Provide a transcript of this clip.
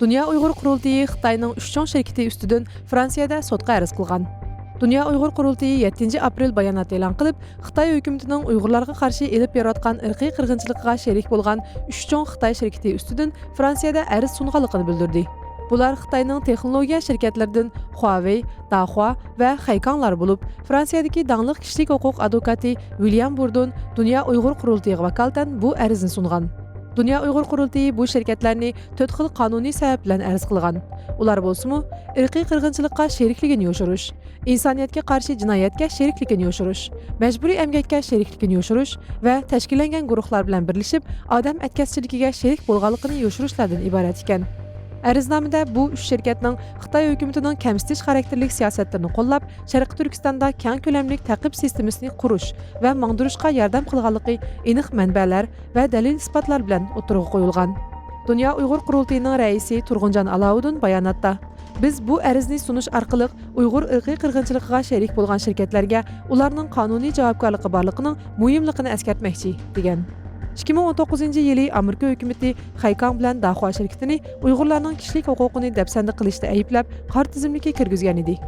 Dünya Uyghur Qurultayı Xitayning 3 cho'ng shirkati ustidan Fransiyada sotqa arz qilgan. Dünya Uyghur Qurultayı 7 aprel bayonot e'lon qilib, Xitoy hukumatining Uyg'urlarga qarshi elib berayotgan irqiy qirg'inchilikqa sherik bo'lgan 3 cho'ng Xitoy shirkati ustidan Fransiyada arz sunganligini bildirdi. Bular Xitoyning texnologiya shirkatlaridan Huawei, Dahua va Haykanglar bo'lib, Fransiyadagi dangliq kishilik huquq advokati William Bourdon Dünya Uyghur Qurultayiga vakolatan bu arzni sungan. Dünya Uyghur Qurultayı bu şirketlarni 4 xil qonuniy sabab bilan arz qilgan. Ular bo'lsa-mu, irqiy qirg'inchilikqa sherikligini yoshirish, insoniyatga qarshi jinoyatga sherikligini yoshirish, majburiy emgakka sherikligini yoshirish va tashkillangan guruhlar bilan birlashib odam atkazchiligiga sherik bo'lganligini yoshirishlardan iborat ekan. Arznamada bu 3 shirkatning Xitoy hukumatining kamsitish xarakterlik siyosatlarini qo'llab, Sharqi Turkistonda keng ko'lamli ta'qib sistemasini qurish va mangdirishga yordam qilganligi aniq manbalar va dalil isbotlar bilan o'tirg'a qo'yilgan. Dünya Uyghur Qurultayining raisi Turg'unjon Alovudin bayonotda biz bu arzni sunish orqali Uyg'ur irqiy qirg'inchiligiga sherik bo'lgan shirkatlarga ularning qonuniy javobgarligi borligining muhimligini eskartmoqchi degan. 2019-yili Amerika hukumati Haykang bilan Dahua shirkatini Uyg'urlarning kishilik huquqini dafsanda qilishda ayblab, qor tizimlikka kirgizgan edi.